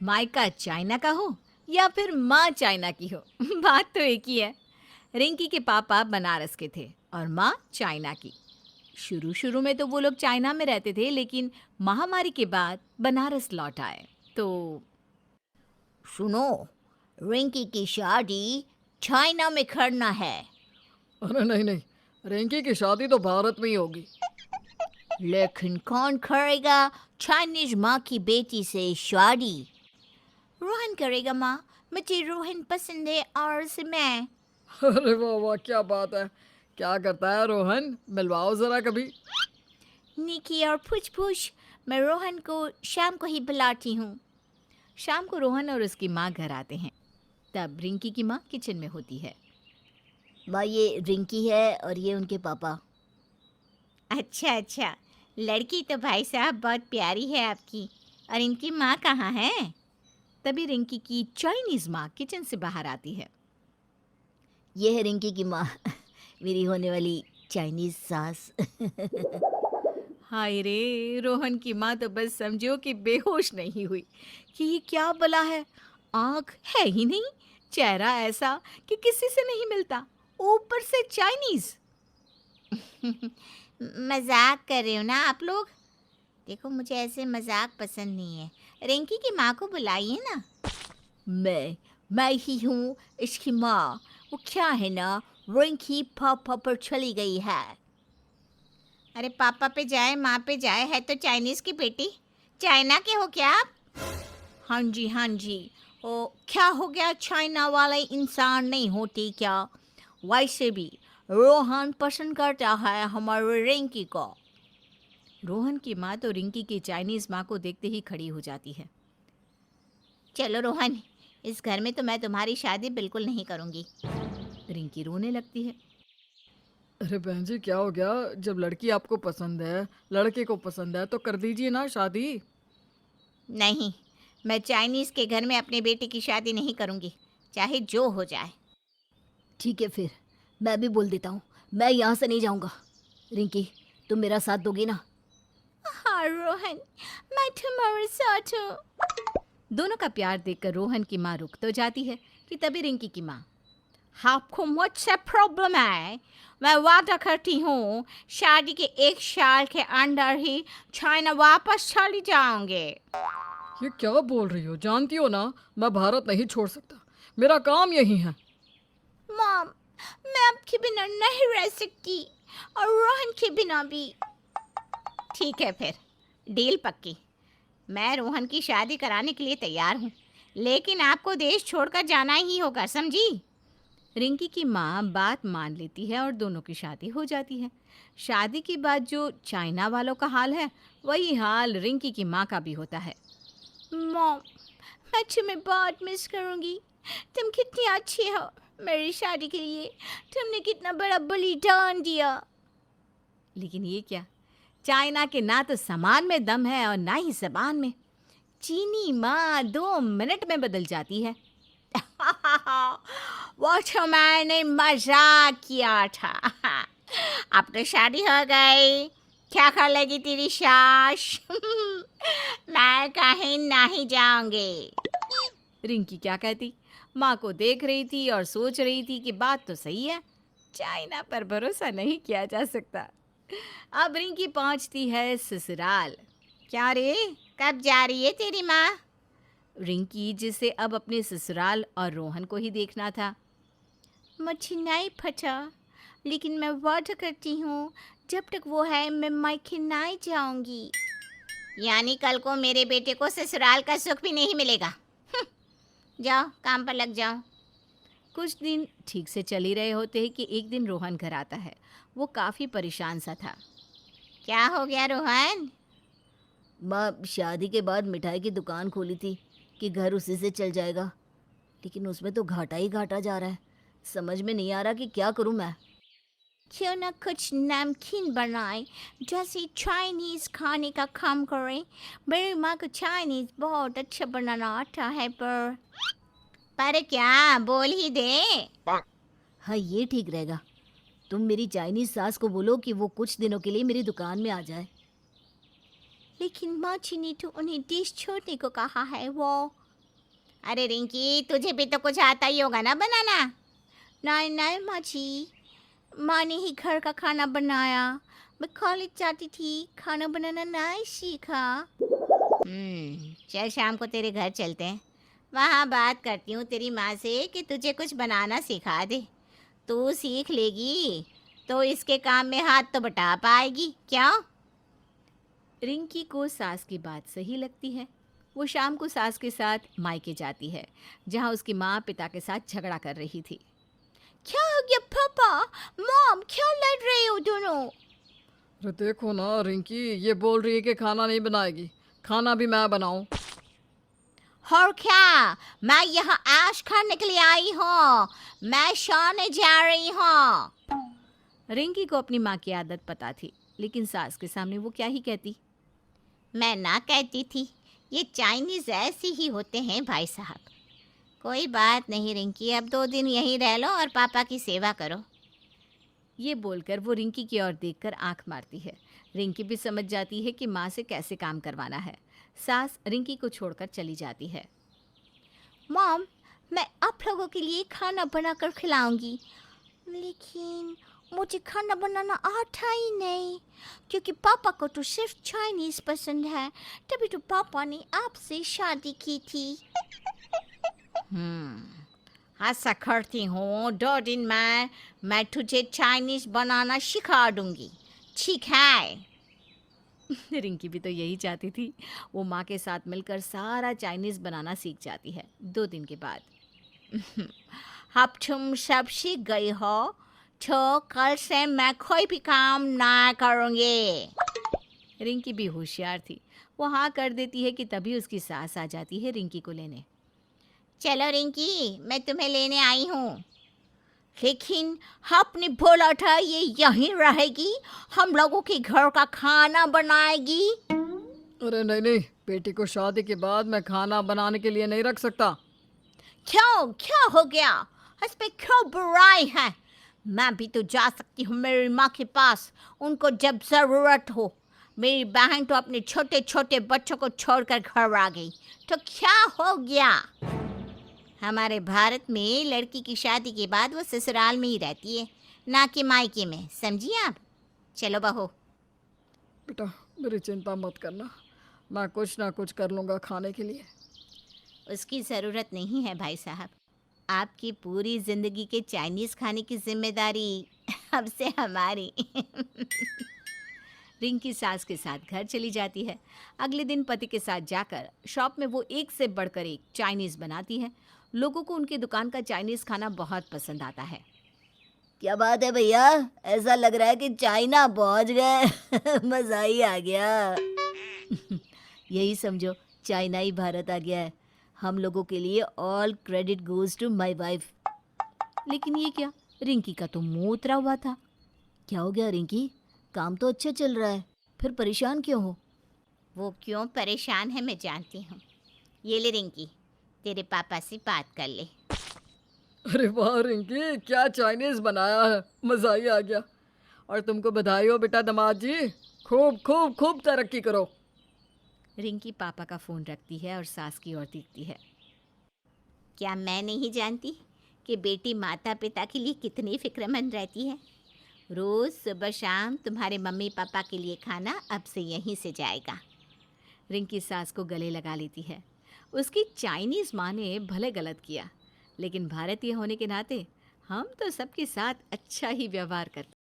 मायका चाइना का हो या फिर माँ चाइना की हो बात तो एक ही है। रिंकी के पापा बनारस के थे और माँ चाइना की। शुरू शुरू में तो वो लोग चाइना में रहते थे, लेकिन महामारी के बाद बनारस लौट आए। तो सुनो, रिंकी की शादी चाइना में करना है। अरे नहीं नहीं, रिंकी की शादी तो भारत में ही होगी। लेकिन कौन करेगा चाइनीज माँ की बेटी से शादी? रोहन करेगा माँ, मुझे रोहन पसंद है और उसे मैं। अरे वाह वाह, क्या बात है। क्या करता है रोहन, मिलवाओ जरा कभी। निकी और पुछ पुछ, मैं रोहन को शाम को ही बुलाती हूँ। शाम को रोहन और उसकी माँ घर आते हैं। तब रिंकी की माँ किचन में होती है। माँ, ये रिंकी है और ये उनके पापा। अच्छा अच्छा, लड़की तो भाई साहब बहुत प्यारी है आपकी। और इनकी माँ कहाँ है? तभी रिंकी की चाइनीज माँ किचन से बाहर आती है। ये है रिंकी की माँ, मेरी होने वाली चाइनीज सास। हाय रे, रोहन की माँ तो बस समझो कि बेहोश नहीं हुई कि ये क्या बला है। आँख है ही नहीं, चेहरा ऐसा कि किसी से नहीं मिलता, ऊपर से चाइनीज। मजाक कर रहे हो ना आप लोग? देखो, मुझे ऐसे मजाक पसंद नहीं है। रिंकी की माँ को बुलाइए ना। मैं ही हूँ इसकी माँ। वो क्या है ना, रिंकी पापा पर चली गई है। अरे पापा पे जाए माँ पे जाए, है तो चाइनीज की बेटी। चाइना के हो क्या आप? हाँ जी हाँ जी। ओ, क्या हो गया, चाइना वाले इंसान नहीं होते क्या? वैसे भी रोहन पसंद करता है हमारे रिंकी को। रोहन की माँ तो रिंकी की चाइनीज माँ को देखते ही खड़ी हो जाती है। चलो रोहन, इस घर में तो मैं तुम्हारी शादी बिल्कुल नहीं करूँगी। रिंकी रोने लगती है। अरे बहन जी, क्या हो गया? जब लड़की आपको पसंद है, लड़के को पसंद है, तो कर दीजिए ना शादी। नहीं, मैं चाइनीज के घर में अपने बेटे की शादी नहीं करूँगी, चाहे जो हो जाए। ठीक है, फिर मैं भी बोल देता हूँ, मैं यहाँ से नहीं जाऊँगा। रिंकी, तुम मेरा साथ दोगी ना? हाँ रोहन, मैं तुम्हारे साथ हूँ। दोनों का प्यार देखकर रोहन की माँ रुक तो जाती है कि तभी रिंकी की माँ, आपको मुझसे प्रॉब्लम है? मैं वादा करती हूँ शादी के 1 साल के अंदर ही चाइना वापस चली जाऊंगे। ये क्या बोल रही हो? जानती हो ना, मैं भारत नहीं छोड़ सकता, मेरा काम यही है। मॉम, मैं आपके बिना नहीं रह सकती और रोहन के बिना भी। ठीक है फिर, डील पक्की। मैं रोहन की शादी कराने के लिए तैयार हूँ, लेकिन आपको देश छोड़कर जाना ही होगा, समझी? रिंकी की माँ बात मान लेती है और दोनों की शादी हो जाती है। शादी के बाद जो चाइना वालों का हाल है, वही हाल रिंकी की माँ का भी होता है। मॉम, मैं तुम्हें बहुत मिस करूँगी। तुम कितनी अच्छी हो। मेरी शादी के लिए तुमने कितना बड़ा बलिदान दिया। लेकिन ये क्या, चाइना के ना तो सामान में दम है और ना ही जबान में। चीनी माँ 2 मिनट में बदल जाती है। वो तो मैंने मजाक किया था। अब तो शादी हो गई, क्या कर लेगी तेरी सास? मैं कहीं नहीं जाऊंगी। रिंकी क्या कहती, माँ को देख रही थी और सोच रही थी कि बात तो सही है, चाइना पर भरोसा नहीं किया जा सकता। अब रिंकी पहुंचती है ससुराल। क्या रे, कब जा रही है तेरी माँ? रिंकी, जिसे अब अपने ससुराल और रोहन को ही देखना था। मुझे नहीं पता, लेकिन मैं वादा करती हूँ जब तक वो है मैं मायके नहीं जाऊंगी। यानी कल को मेरे बेटे को ससुराल का सुख भी नहीं मिलेगा। जाओ, काम पर लग जाओ। कुछ दिन ठीक से चल ही रहे होते हैं कि एक दिन रोहन घर आता है। वो काफ़ी परेशान सा था। क्या हो गया रोहन? माँ, शादी के बाद मिठाई की दुकान खोली थी कि घर उसी से चल जाएगा, लेकिन उसमें तो घाटा ही घाटा जा रहा है। समझ में नहीं आ रहा कि क्या करूँ मैं। क्यों ना कुछ नमकीन बनाए, जैसे चाइनीज खाने का काम करें। मेरी माँ को चाइनीज बहुत अच्छा बनाना आता है। पर क्या, बोल ही दे। हाँ, ये ठीक रहेगा। तुम मेरी चाइनीज सास को बोलो कि वो कुछ दिनों के लिए मेरी दुकान में आ जाए। लेकिन माँ जी ने तो उन्हें देश छोड़ने को कहा है। वो अरे रिंकी, तुझे भी तो कुछ आता ही होगा ना बनाना। नहीं नहीं माँ जी, माँ ने ही घर का खाना बनाया। मैं कॉलेज जाती थी, खाना बनाना नहीं सीखा। चल शाम को तेरे घर चलते हैं, वहाँ बात करती हूँ तेरी माँ से कि तुझे कुछ बनाना सिखा दे। तू सीख लेगी तो इसके काम में हाथ तो बटा पाएगी क्या। रिंकी को सास की बात सही लगती है। वो शाम को सास के साथ मायके जाती है, जहाँ उसकी माँ पिता के साथ झगड़ा कर रही थी। क्या हो गया पापा मॉम, क्यों लड़ रहे हो दोनों? अरे देखो ना रिंकी, ये बोल रही है कि खाना नहीं बनाएगी, खाना भी मैं बनाऊं। और क्या, मैं यहाँ ऐश करने के लिए आई हूँ, मैं सोने जा रही हूँ। रिंकी को अपनी माँ की आदत पता थी, लेकिन सास के सामने वो क्या ही कहती। मैं ना कहती थी, ये चाइनीज़ ऐसे ही होते हैं भाई साहब। कोई बात नहीं रिंकी, अब 2 दिन यहीं रह लो और पापा की सेवा करो। ये बोलकर वो रिंकी की ओर देखकर आंख मारती है। रिंकी भी समझ जाती है कि माँ से कैसे काम करवाना है। सास रिंकी को छोड़कर चली जाती है। मॉम, मैं आप लोगों के लिए खाना बनाकर खिलाऊंगी, लेकिन मुझे खाना बनाना आता ही नहीं, क्योंकि पापा को तो सिर्फ चाइनीज पसंद है, तभी तो पापा ने आपसे शादी की थी। ऐसा करती हूँ, 2 दिन में मैं तुझे चाइनीज़ बनाना सिखा दूंगी, ठीक है। रिंकी भी तो यही चाहती थी। वो माँ के साथ मिलकर सारा चाइनीज़ बनाना सीख जाती है। 2 दिन के बाद अब तुम सब सीख गई हो तो कल से मैं कोई भी काम ना करूँगी। रिंकी भी होशियार थी। वो हाँ कर देती है कि तभी उसकी सास आ जाती है रिंकी को लेने। चलो रिंकी, मैं तुम्हें लेने आई हूँ, लेकिन आपने बोला था ये यहीं रहेगी, हम लोगों के घर का खाना बनाएगी। अरे नहीं नहीं, बेटी को शादी के बाद मैं खाना बनाने के लिए नहीं रख सकता। क्यों, क्या हो गया, इस पे क्यों बुराई है? मैं भी तो जा सकती हूँ मेरी माँ के पास, उनको जब ज़रूरत हो। मेरी बहन तो अपने छोटे छोटे बच्चों को छोड़कर घर आ गई, तो क्या हो गया? हमारे भारत में लड़की की शादी के बाद वो ससुराल में ही रहती है, ना कि मायके में, समझिए आप। चलो बहू। बेटा मेरी चिंता मत करना, मैं कुछ ना कुछ कर लूँगा खाने के लिए। उसकी ज़रूरत नहीं है भाई साहब, आपकी पूरी ज़िंदगी के चाइनीज़ खाने की जिम्मेदारी अब से हमारी। रिंकी सास के साथ घर चली जाती है। अगले दिन पति के साथ जाकर शॉप में वो एक से बढ़कर एक चाइनीज़ बनाती है। लोगों को उनकी दुकान का चाइनीज़ खाना बहुत पसंद आता है। क्या बात है भैया, ऐसा लग रहा है कि चाइना पहुंच गए। मजा ही आ गया। यही समझो, चाइना ही भारत आ गया है। हम लोगों के लिए all credit goes to my wife. लेकिन ये क्या, रिंकी का तो मुंह उतरा हुआ था। क्या हो गया रिंकी, काम तो अच्छा चल रहा है, फिर परेशान क्यों हो? वो क्यों परेशान है मैं जानती हूँ। ये ले रिंकी, तेरे पापा से बात कर ले। अरे वाह रिंकी, क्या चाइनीज़ बनाया है, मज़ा ही आ गया। और तुमको बधाई हो बेटा दामाद जी, खूब खूब खूब तरक्की करो। रिंकी पापा का फ़ोन रखती है और सास की ओर देखती है। क्या मैं नहीं जानती कि बेटी माता पिता के लिए कितनी फिक्रमंद रहती है? रोज़ सुबह शाम तुम्हारे मम्मी पापा के लिए खाना अब से यहीं से जाएगा। रिंकी सास को गले लगा लेती है। उसकी चाइनीज़ माँ ने भले गलत किया, लेकिन भारतीय होने के नाते हम तो सबके साथ अच्छा ही व्यवहार करते हैं।